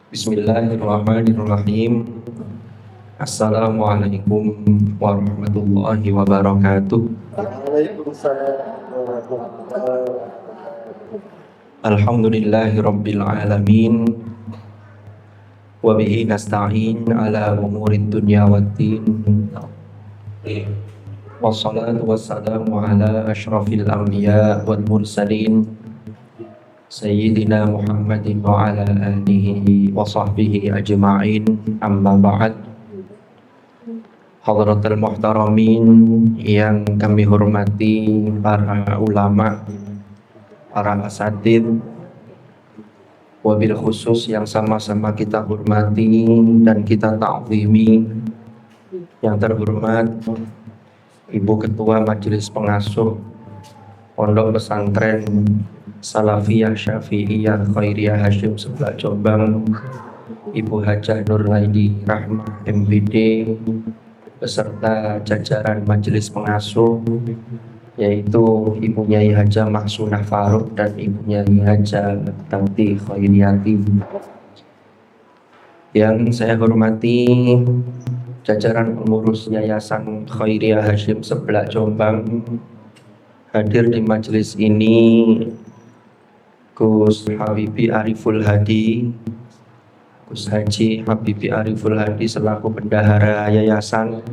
Bismillahirrahmanirrahim. Assalamualaikum warahmatullahi wabarakatuh. Alhamdulillahirabbil alamin. Wa bihi nasta'in ala umurid dunya waddin. Wassalatu wassalamu ala asyrafil anbiya wal mursalin Sayyidina Muhammadin wa ala alihi wa sahbihi ajma'in. Amma ba'd. Hadratul muhtaramin yang kami hormati, para ulama, para asatidz, wabil khusus yang sama-sama kita hormati dan kita ta'zimi, yang terhormat Ibu Ketua Majelis Pengasuh Pondok Pesantren Salafiyah Syafi'iyah Khairiyah Hasyim Seblak Jombang, Ibu Hajah Nurhaidi Rahmah MPD, beserta jajaran Majelis Pengasuh, yaitu Ibu Nyai Hajah Mahsunah Faruk dan Ibu Nyai Hajah Tanti Khairiyati. Yang saya hormati jajaran pengurus Yayasan Khairiyah Hasyim Seblak Jombang. Hadir di majelis ini Gus Habibi Ariful Hadi, Gus Haji Habibi Ariful Hadi selaku bendahara yayasan.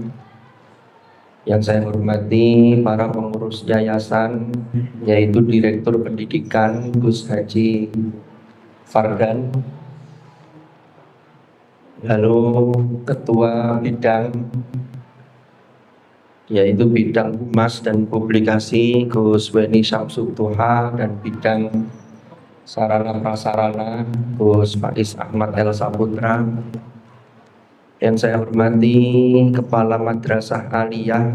Yang saya hormati para pengurus yayasan, yaitu Direktur Pendidikan Gus Haji Fardan, lalu Ketua Bidang, yaitu Bidang Humas dan Publikasi Gus Weni Syamsutuha, dan Bidang Sarana Prasarana Gus Faiz Ahmad El Saputra. Yang saya hormati Kepala Madrasah Aliyah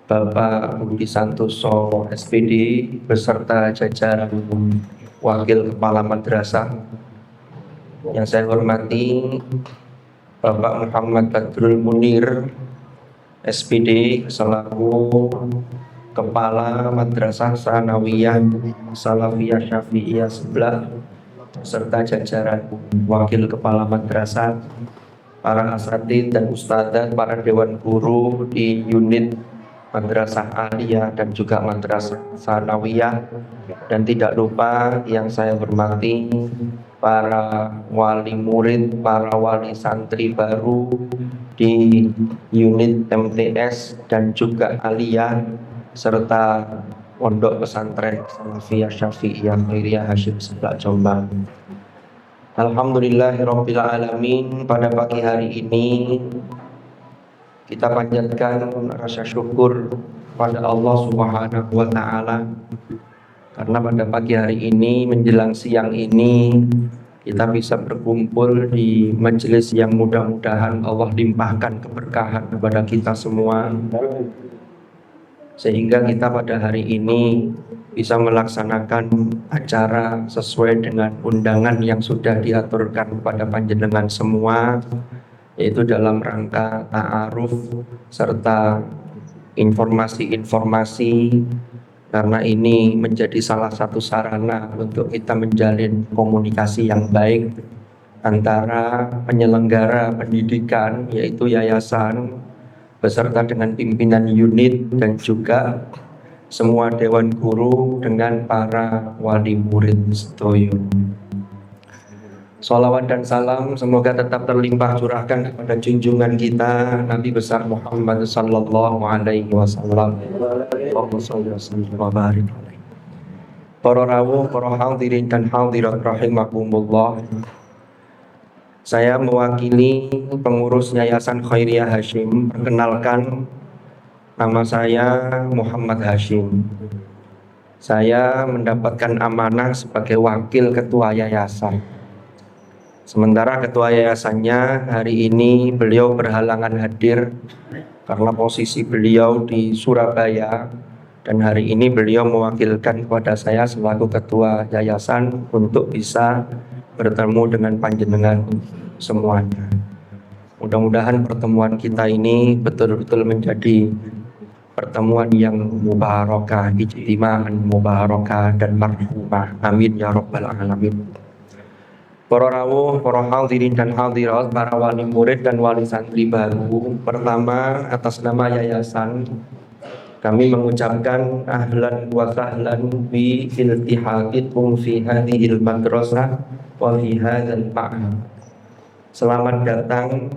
Bapak Budi Santoso SPD beserta jajaran Wakil Kepala Madrasah. Yang saya hormati Bapak Muhammad Badrul Munir SPD selaku Kepala Madrasah Sanawiyah Salafiyah Syafi'iyah Seblak, serta jajaran Wakil Kepala Madrasah, para asatidz dan ustadzat, para dewan guru di unit Madrasah Aliyah dan juga Madrasah Sanawiyah, dan tidak lupa yang saya hormati para wali murid, para wali santri baru di unit MTS dan juga Aliyah, serta Pondok Pesantren Salafiyah Syafi'iyah Khairiyah Hasyim Seblak Jombang. Alhamdulillahirabbil alamin. Pada pagi hari ini kita panjatkan rasa syukur pada Allah Subhanahu wa taala, karena pada pagi hari ini menjelang siang ini kita bisa berkumpul di majelis yang mudah-mudahan Allah limpahkan keberkahan kepada kita semua, sehingga kita pada hari ini bisa melaksanakan acara sesuai dengan undangan yang sudah diaturkan kepada panjenengan semua, yaitu dalam rangka ta'aruf serta informasi-informasi, karena ini menjadi salah satu sarana untuk kita menjalin komunikasi yang baik antara penyelenggara pendidikan, yaitu yayasan, beserta dengan pimpinan unit dan juga semua dewan guru dengan para wali murid sedoyo. Sholawat dan salam semoga tetap terlimpah curahkan kepada junjungan kita Nabi besar Muhammad sallallahu alaihi wasallam. Para rawuh, para hadirin dan hadirat rahimakumullah. Saya mewakili pengurus Yayasan Khairiyah Hasyim. Perkenalkan, nama saya Muhammad Hashim. Saya mendapatkan amanah sebagai wakil ketua yayasan. Sementara ketua yayasannya hari ini beliau berhalangan hadir karena posisi beliau di Surabaya, dan hari ini beliau mewakilkan kepada saya selaku ketua yayasan untuk bisa bertemu dengan panjenengan semuanya. Mudah-mudahan pertemuan kita ini betul-betul menjadi pertemuan yang mubarakah, ijtima'an mubarakah dan marhumah. Amin ya rabbal alamin. Para rawuh, para hadirin dan hadirat, para wali murid dan wali santri baru. Pertama, atas nama yayasan kami mengucapkan ahlan wa sahlan bi iltihaqikum fi hadhil madrasah wa fi hadzal ma'had. Selamat datang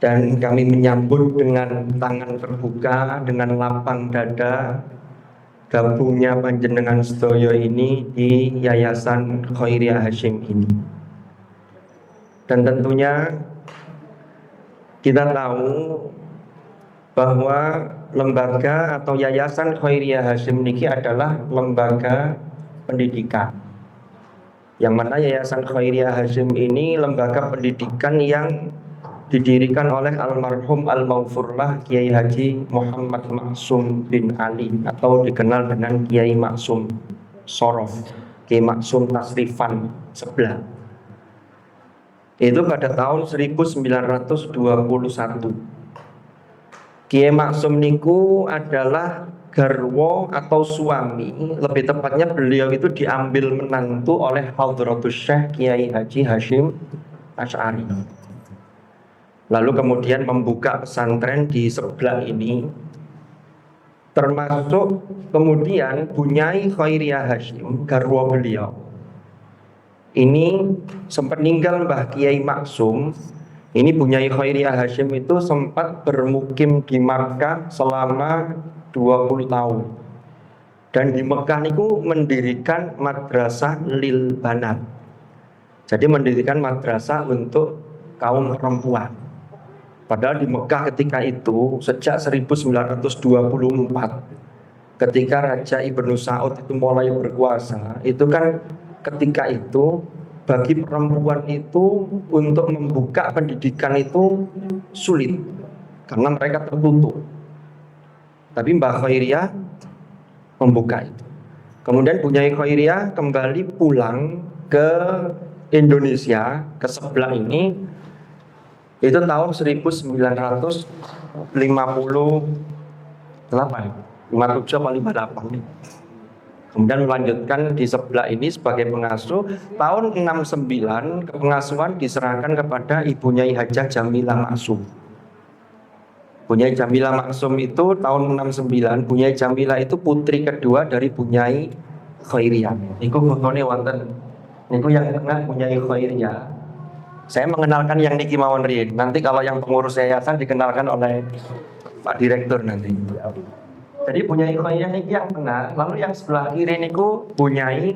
dan kami menyambut dengan tangan terbuka, dengan lapang dada gabungnya panjenengan sedaya ini di Yayasan Khairiyah Hasyim ini. Dan tentunya kita tahu bahwa lembaga atau Yayasan Khairiyah Hasyim ini adalah lembaga pendidikan. Yang mana Yayasan Khairiyah Hasyim ini lembaga pendidikan yang didirikan oleh almarhum al-maghfurlah Kiai Haji Muhammad Maksum bin Ali atau dikenal dengan Kiai Maksum Sorof, Kiai Maksum Tasrifan sebelah. Itu pada tahun 1921. Kiai Maksum niku adalah garwo atau suami, lebih tepatnya beliau itu diambil menantu oleh Hadratus Syekh Kiai Haji Hasyim Asy'ari. Lalu kemudian membuka pesantren di sebelah ini, termasuk kemudian Bunyai Khairiyah Hasyim, garwa beliau. Ini sempat meninggal Mbah Kiai Maksum. Ini Bunyai Khairiyah Hasyim itu sempat bermukim di Makkah selama 20 tahun. Dan di Mekah niku mendirikan madrasah lil banat. Jadi mendirikan madrasah untuk kaum perempuan. Padahal di Mekah ketika itu sejak 1924 ketika Raja Ibnu Saud itu mulai berkuasa, itu kan ketika itu bagi perempuan itu untuk membuka pendidikan itu sulit karena mereka tertutup. Tapi Mbah Khairiyah membuka itu. Kemudian Bunyai Khairiyah kembali pulang ke Indonesia, ke sebelah ini. Itu tahun 1958, 57 atau 58. Kemudian melanjutkan di sebelah ini sebagai pengasuh. Tahun 69 kepengasuhan diserahkan kepada ibunya Hajah Jamilah Maksum. Bunyai Jamilah Maksum itu tahun 69. Bunyai Jamilah itu putri kedua dari Bunyai Khairiyah. Niku fotone wonten. Niku yang tengah Bunyai Khairiyah. Saya mengenalkan yang niki mawon riyin. Nanti kalau yang pengurus yayasan dikenalkan oleh Pak Direktur nanti. Jadi Bunyai Khairiyah niki yang tengah, lalu yang sebelah kiri niku Bunyai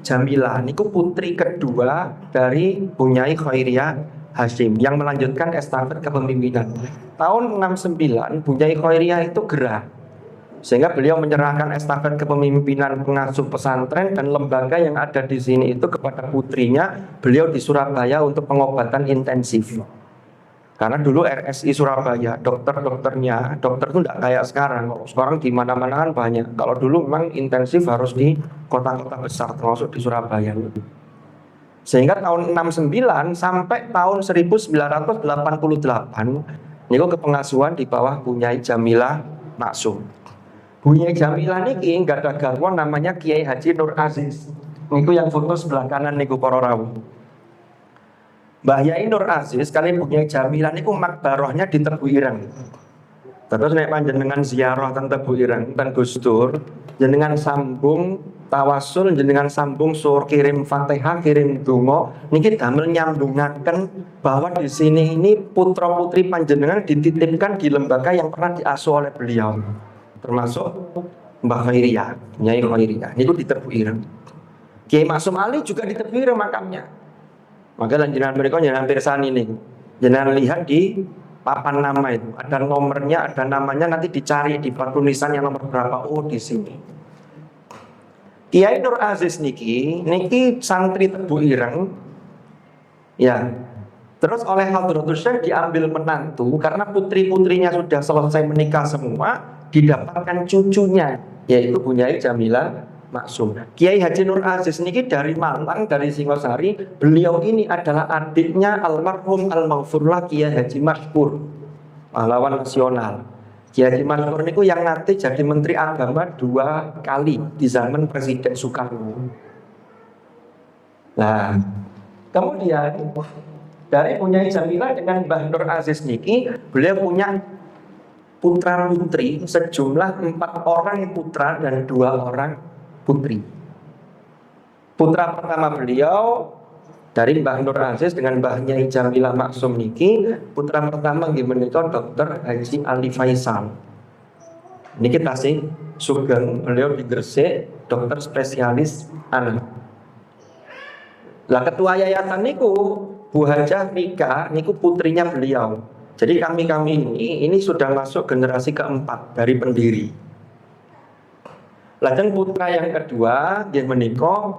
Jamilah. Niku putri kedua dari Bunyai Khairiyah Hasyim yang melanjutkan estafet kepemimpinan. Tahun 69 Bunyai Khairiyah itu gerah. Sehingga beliau menyerahkan estafet kepemimpinan pengasuh pesantren dan lembaga yang ada di sini itu kepada putrinya. Beliau di Surabaya untuk pengobatan intensif. Karena dulu RSI Surabaya, dokter-dokternya, dokter itu tidak kayak sekarang. Kalau sekarang di mana-mana kan banyak. Kalau dulu memang intensif harus di kota-kota besar, termasuk di Surabaya. Sehingga tahun 69 sampai tahun 1988 niku kepengasuhan di bawah Bunyai Jamilah Maksum. Bunyai Jamilah niki enggak ada garwa namanya Kiai Haji Nur Aziz. Niku yang foto sebelah kanan niku para rawuh. Mbah Yai Nur Aziz kalian Bunyai Jamilah niku makbarohnya di Tebu Ireng. Terus nek panjenengan ziarah teng Tebu Ireng ten Gus Dur, jenengan sambung tawasul, jenengan sambung sur kirim Fatihah, kirim donga niki damel nyambungaken bahwa di sini ini putra-putri panjenengan dititipkan di lembaga yang pernah diasuh oleh beliau. Termasuk Mbah Khairiyah, Nyai Khairiyah, itu di Tebu Ireng. Kiai Maksum Ali juga di Tebu Ireng makamnya. Maka jenengan mereka jangan pirsani nih, jangan lihat di papan nama itu, ada nomornya, ada namanya, nanti dicari di tulisan yang nomor berapa. Oh di sini. Kiai Nur Aziz niki santri Tebu Ireng, ya. Terus oleh Hadratus Syekh diambil menantu karena putri-putrinya sudah selesai menikah semua. Didapatkan cucunya yaitu Bunyai Jamilah Maksum. Kiai Haji Nur Aziz niki dari Malang, dari Singosari. Beliau ini adalah adiknya almarhum al-maghfurlah Kiai Haji Masykur, pahlawan nasional. Kiai Haji Mansur niku yang nanti jadi Menteri Agama 2 kali di zaman Presiden Soekarno. Nah, kemudian dari Bunyai Jamila dengan Mbah Nur Aziz niki, beliau punya putra putri sejumlah 4 orang putra dan 2 orang putri. Putra pertama beliau dari Mbah Nur Aziz dengan Mbah Nyai Jamila Maksum niki, putra pertama nggih menika Dr. Haji Ali Faisal. Niki tasih sugeng beliau di Gresik, dokter spesialis anak. Lah ketua yayasan niku Bu Hajah Mika niku putrinya beliau. Jadi kami ini sudah masuk generasi keempat dari pendiri. Lajeng putra yang kedua dia menika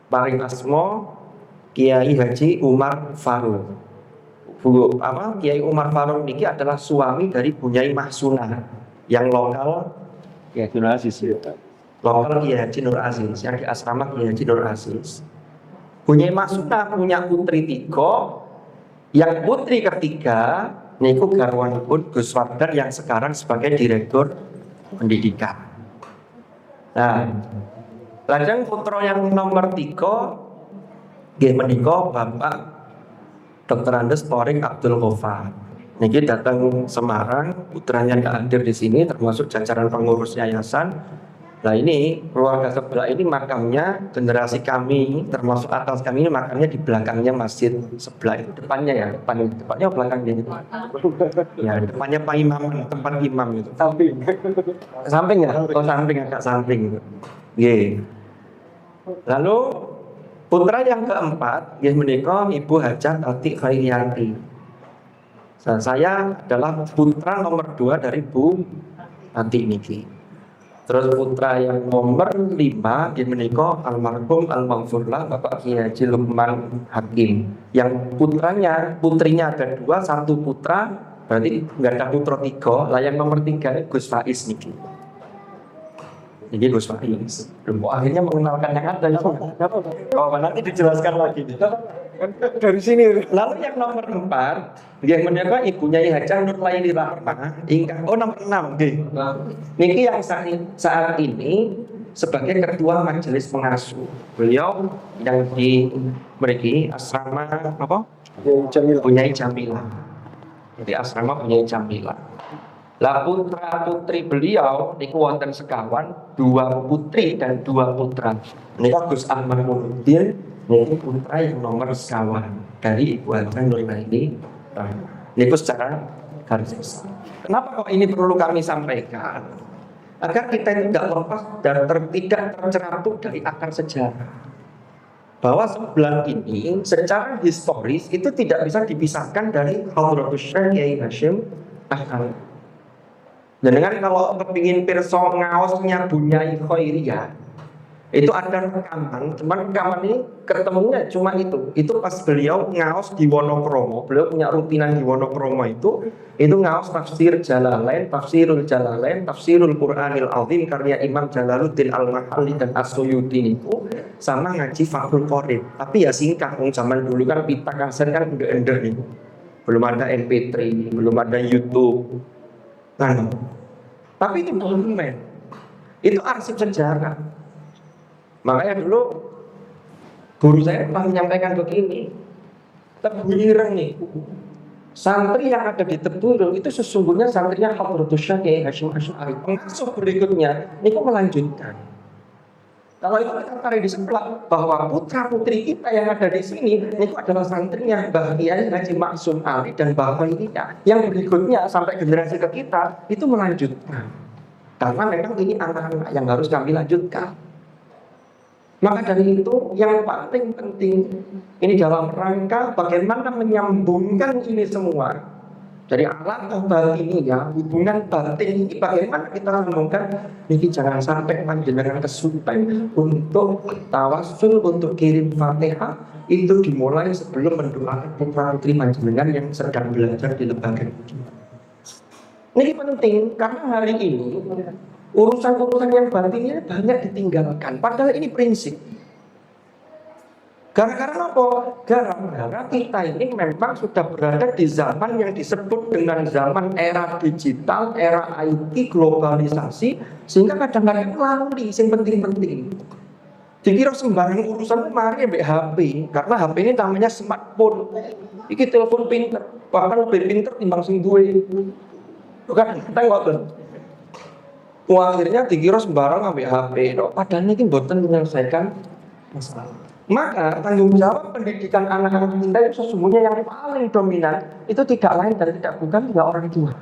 paring asma Kiai Haji Umar Faruk. Kiai Umar Faruk niki adalah suami dari Bunyai Mahsunah yang lokal Ya, Nur Aziz ya. lokal Kiai Haji Nur Aziz yang di asrama Kiai Haji Nur Aziz. Bunyai Mahsunah punya putri 3, yang putri ketiga niku garwanipun Gus Wardar yang sekarang sebagai direktur pendidikan. Nah, lajeng putra yang nomor 3 nggih menika Bapak Dr. Andes Torik Abdul Ghaffar. Niki datang Semarang, putranya nggak hadir di sini, termasuk jajaran pengurus yayasan. Nah ini keluarga sebelah ini makamnya generasi kami, termasuk atas kami ini makamnya di belakangnya masjid sebelah itu, depannya ya, depannya belakangnya itu. Ya depannya Pak Imam, tempat imam itu. Samping ya? Oh samping, agak samping itu. Nggih. Lalu putra yang keempat, nggih menika Ibu Hajah Tati Khairiyati. Nah, saya adalah putra nomor 2 dari Bu Tati niki. Terus putra yang nomor 5 nggih menika almarhum almarhumlah Bapak Kiai Haji Lukman Hakim. Yang putrinya ada 2, 1 putra, berarti nggak ada putra 3. Lah yang nomor 3 Gus Faiz niki. Ini Gus Faiz. Akhirnya mengenalkan yang ada. Oh, nanti dijelaskan lagi. Dari sini. Lalu yang nomor 4, nggih menika ibunya Hajah Nur Laili Rahmah. Nomor 6 nggih. Niki yang saat ini sebagai ketua majelis pengasuh. Beliau yang di mriki asrama apa? Bunyai Jamila. Jadi asrama Bunyai Jamila. Lah putra putri beliau niku wonten sekawan, 2 putri dan 2 putra. Niku Gus Ahmad Muhyiddin niku putra yang nomor sekawan dari Ibu Hajah Nur Laili. Niku secara garis besar. Kenapa kok ini perlu kami sampaikan? Agar kita tidak lepas dan tidak tercerabut dari akar sejarah. Bahwa sebelah ini secara historis itu tidak bisa dipisahkan dari Hadratus Syekh Kiai Hasyim Asy'ari. Dan dengan kalau kepingin pirsa ngaosnya Bunyai Khairiyah, itu ada rekaman, cuman rekaman ini ketemunya cuma itu pas beliau ngaos di Wonokromo. Beliau punya rutinan di Wonokromo itu ngaos tafsir Jalalain, tafsirul Jalalain, tafsirul Qur'anil Azim karya Imam Jalaluddin Al-Mahalli dan As-Suyuti itu, sama ngaji Fathul Qorib. Tapi ya singkat, zaman dulu kan pita kaset kan ender nih, belum ada MP3, belum ada YouTube. Nah, tapi itu dokumen, itu arsip sejarah. Makanya dulu guru saya pernah menyampaikan begini, Tebuireng nih, santri yang ada di Tebuireng itu sesungguhnya santrinya Hadratus Syekh Kiai Hasyim Asy'ari. Pengasuh berikutnya ini kok melanjutkan. Kalau itu kita tarik di sebelah bahwa putra putri kita yang ada di sini itu adalah santrinya Mbah Kiai Haji Maksum Ali dan Mbah Khairiyah. Yang berikutnya sampai generasi ke kita itu melanjutkan. Karena memang ini anak-anak yang harus kami lanjutkan. Maka dari itu yang paling penting ini dalam rangka bagaimana menyambungkan ini semua. Dari alat batin ini ya, hubungan batin ini bagaimana kita sambungkan. Ini jangan sampai panjenengan kesupen untuk tawasul, untuk kirim Fatihah itu dimulai sebelum mendoakan putra putri panjenengan yang sedang belajar di lembaga ini. Ini penting karena hari ini urusan-urusan yang batinnya banyak ditinggalkan. Padahal ini prinsip. Gara-gara apa? Gara-gara kita ini memang sudah berada di zaman yang disebut dengan zaman era digital, era IT, globalisasi, sehingga kadang-kadang lali yang penting-penting. Dikira sembarang urusan mari ambek HP, karena HP ini namanya smartphone. Iki telepon pinter, bahkan lebih pinter timbang sing duwe. Bukan, tengok tuh. Akhirnya dikira sembarang ambek HP, padahal ini mboten menyelesaikan masalah. Maka tanggung jawab pendidikan anak-anak kita itu sesungguhnya yang paling dominan itu tidak lain dan tidak bukan juga orang tua.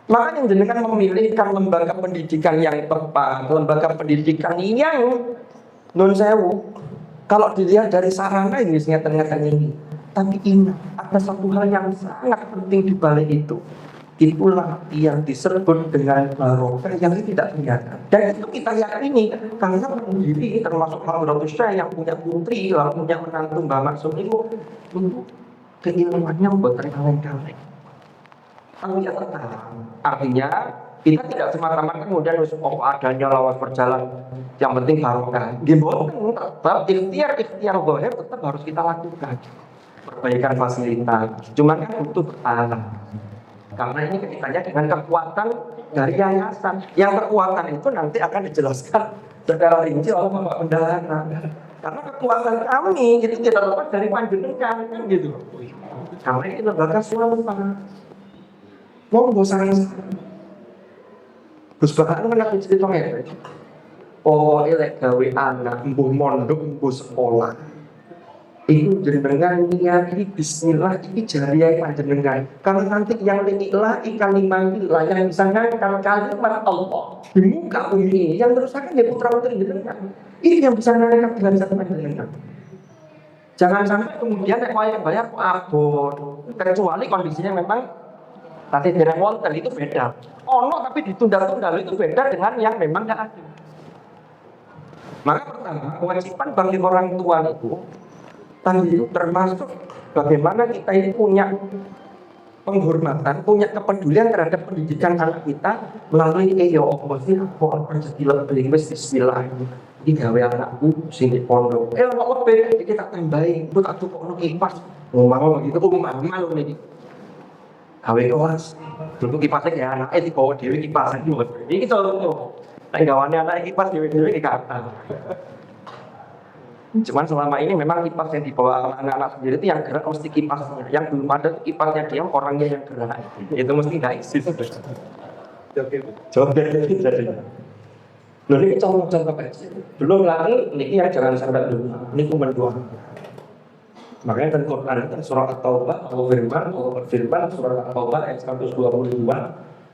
Makanya jenengan memilihkan lembaga pendidikan yang tepat, lembaga pendidikan yang non sewu. Kalau dilihat dari sarana ini ngeten-ngeten ini, tapi ingat ada satu hal yang sangat penting di balik itu. Itulah yang disebut dengan barokah yang tidak kelihatan. Dan itu kita yakini karena pendiri termasuk Hadratus Syekh yang punya putri, lalu punya menantu Mbak Maksum itu keilmuannya buat kaleng-kaleng. Artinya kita tidak semata-mata kemudian adanya lawas berjalan, yang penting barokah. Gimana? Tetap ikhtiar boleh tetap harus kita lakukan. Perbaikan fasilitas, cuma kan butuh bertahan. Karena ini kaitannya dengan kekuatan dari yayasan. Yang kekuatan itu nanti akan dijelaskan secara rinci oleh Bapak Bendahara. Karena kekuatan kami itu tidak lepas dari panjenengan gitu. Karena ini lembaga swasta. Mau bosan Gus Bahan kan aku cerita ngene. Pokoknya lek gawe anak mbuh mondok mbuh sekolah. Iku jenengan niati bismillah iki jariah panjenengan. Kalau nanti yang linilah ikan limangila yang bisa ngangkat kalimat Allah di muka bumi ini yang terusakan ya putra putri jenengan. Ini yang bisa ngangkat derajat panjenengan. Jangan sampai kemudian nek bayar kok abot. Kecuali kondisinya memang tadi dereng wonten itu beda. Ono tapi ditunda-tunda itu beda dengan yang memang enggak ada. Maka pertama, kewajiban bagi orang tua itu tadi itu termasuk bagaimana kita ini punya penghormatan, punya kepedulian terhadap pendidikan anak kita melalui opo sih kok rezeki lebih wis bismillah. Iki gawe anakku sini pondok. Ono lebih iki tak tambahi, mbok tak tukokno kipas. Ngomong begitu malu niki. Gawe kelas. Dulu kipasnya ya anaknya dibawa dewe kipasan juga. Ini contoh. Nek gawane anak kipas dewe-dewe iki kata. Cuman selama ini memang kipas yang dibawa anak-anak sendiri itu yang gerak mesti kipasnya. Yang belum ada kipasnya dia orangnya yang gerak. Itu mesti nggak eksis. Joget jadi. Loh ini contoh-contoh kecil. Belum lagi ini yang jangan sampai dulu. Ini cuma dua. Makanya dan Quran itu surah At-Taubah Allah berfirman surah At-Taubah ayat 122.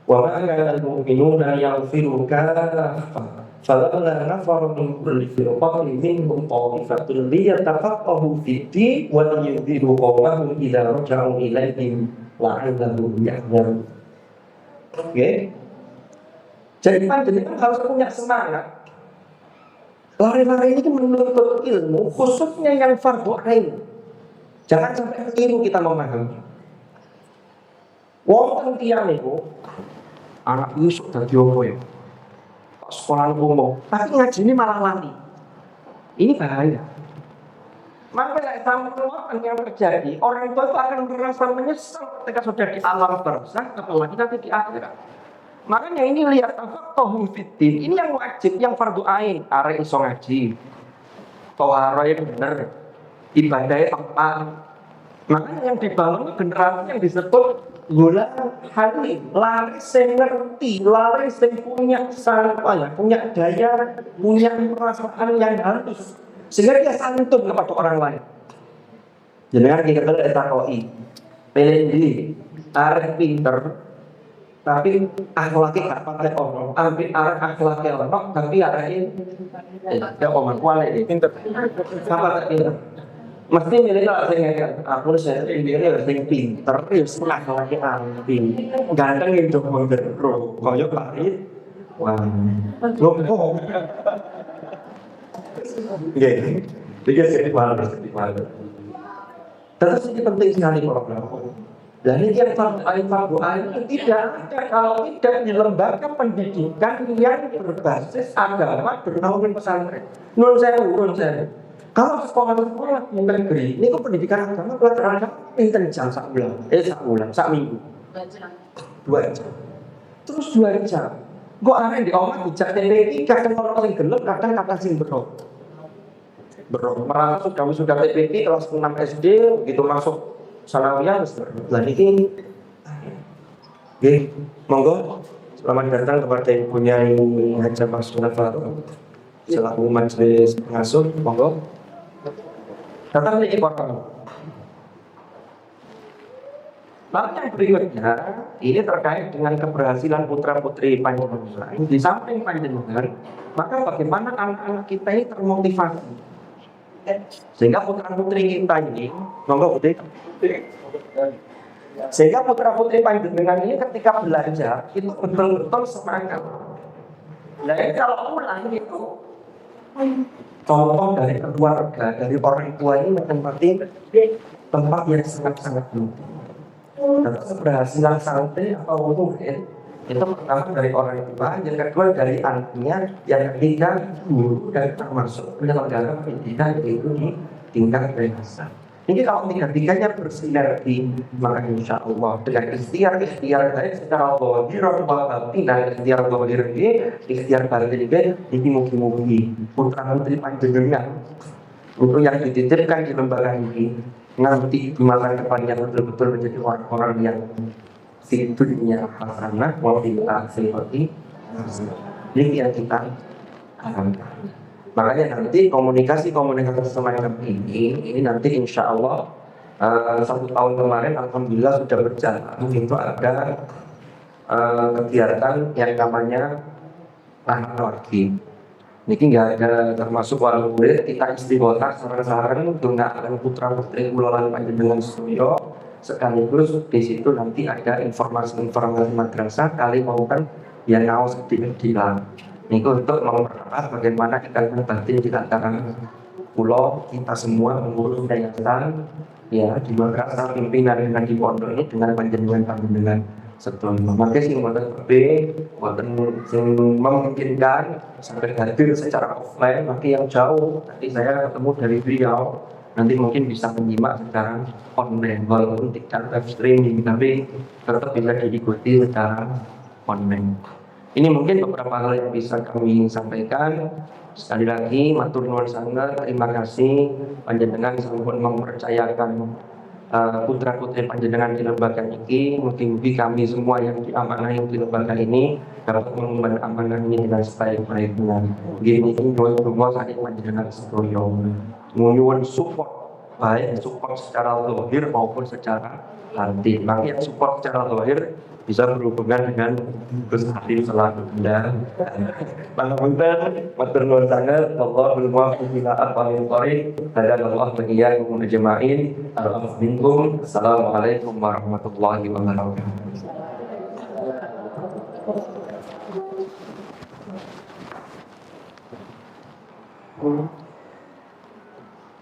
Wa ma kana al-mu'minuna yaghfiru kaffah. Falamma nafara min kulli firqatin minhum ta'ifatun liyatafaqahu fid-din wa liyunziru qawmahum idza raja'u ilaihim la'allahum yahdharun. Oke. Jadi panjenengan harus punya semangat. Lari-lari ini menuntut ilmu, khususnya yang fardhu ain. Jangan sampai keliru kita memahami. Wong tiyang niku anak Yusuf dadi opo ya? Sekolah umum, tapi ngaji ini malah lari. Ini bahaya. Maka sama keluar yang terjadi, orang tua itu akan merasa menyesal ketika sudah di alam barzakh, apalagi nanti di akhirat. Makanya ini lihat tafaqahu fiddin, ini yang wajib, yang fardhu ain, arek iso ngaji. Toharoe bener, ibadahnya tepat. Makanya yang dibangun generasi yang disebut gula halim, lari sing ngerti, lari sing punya punya daya, punya perasaan yang halus, sehingga dia santun kepada orang lain. Jenengan kita kalau etakoi, pilih di arek pinter, tapi akhlaknya gak pakai ono, ambil arek akhlaknya ono, tapi areknya ya omong kuali pinter, apa tak pinter? Mesti milih kalau saya ngeliat aku saya pilih sing pinter, ya setengah lagi anti, ganteng itu mengeruk, koyok parit, wah, lompong, gini, tiga sedikit malu. Terus ini penting sekali program. Dan ini yang fardhu ain itu tidak ada kalau tidak di lembaga pendidikan yang berbasis agama bernaungan pesantren. Nun sewu. Kalau sekolah yang negeri, ini kok pendidikan agama pelajaran agama pinten jam sak minggu. 2 jam. Terus 2 jam. Kok arek di omah dijak TPQ kadang orang paling gelem, kadang kata sing berok. Merasa sudah TPQ kelas 6 SD, begitu masuk sanawiyah wis berok. Lah niki nggih, monggo selamat datang kepada Ibu Nyai Haja Maksuna Farouk selaku majelis pengasuh, monggo. Datang nih orang. Lalu yang berikutnya, ini terkait dengan keberhasilan putra-putri panjenengan. Di samping panjenengan, maka bagaimana anak-anak kita ini termotivasi. Sehingga putra-putri kita ini, monggo Budi. Sehingga putra-putri panjenengan ini ketika belajar, itu betul-betul semangat. Nah, kalau pulang itu, contoh dari keluarga, dari orang tua ini menempati tempat yang sangat-sangat penting. Dan keberhasilan santri atau murid itu pertama dari orang tua, yang kedua dari anaknya, yang ketiga guru dan termasuk penyelenggara pendidikan itu di tingkat desa. Ini kalau tiga-tiganya bersinergi, maka insya Allah dengan ikhtiar baik secara zahir wa batin dan ikhtiar zahir ikhtiar batin ini mungkin putra-putri panjenengan untuk yang dititipkan di lembaga ini nanti di masa depannya betul-betul menjadi orang-orang yang di dunia hasanah wa fil akhirati ini yang kita harapkan. Makanya nanti komunikasi semacam ini nanti insya Allah 1 tahun kemarin alhamdulillah sudah berjalan. Itu ada kegiatan yang namanya Wargi. Ini nggak ada termasuk wali murid, kita istiqomah sarang-sarang dengan putra-putri kula panjenengan sedaya sekaligus di situ nanti ada informasi madrasah kali maupun yang ngawas di dalam. Ini untuk mempercepat bagaimana ikatan batin di antara pulau kita semua mengurus yayasan ya di madrasah pimpinan dengan di pondok ini dengan panjenengan sedoyo. Maka sing wonten memungkinkan sampai hadir secara offline, maka yang jauh nanti saya ketemu dari Riau nanti mungkin bisa menyimak secara online walaupun tidak live streaming tapi tetap bisa diikuti secara online. Ini mungkin beberapa hal yang bisa kami sampaikan. Sekali lagi matur nuwun sanget, terima kasih panjenengan sampun mempercayakan putra-putri panjenengan di lembaga ini. Mungkin kami semua yang diamanahi di lembaga ini dapat mengemban amanah ini dengan sebaik-baiknya. Gini nyuwun semua saking panjenengan sedaya. Nyuwun support baik support secara zahir maupun secara hati. Maka yang support secara zahir bisa berhubungan dengan Gus Hadim selaku Bunda. Pangapunten, matur nuwun sanget, Allahul muwaffiq ila aqwamit thoriq. Hadanallahu wa iyyakum ajma'in. Assalamualaikum warahmatullahi wabarakatuh.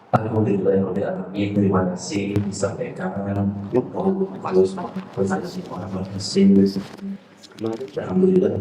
Alhamdulillah, terima kasih disampaikan Alhamdulillah,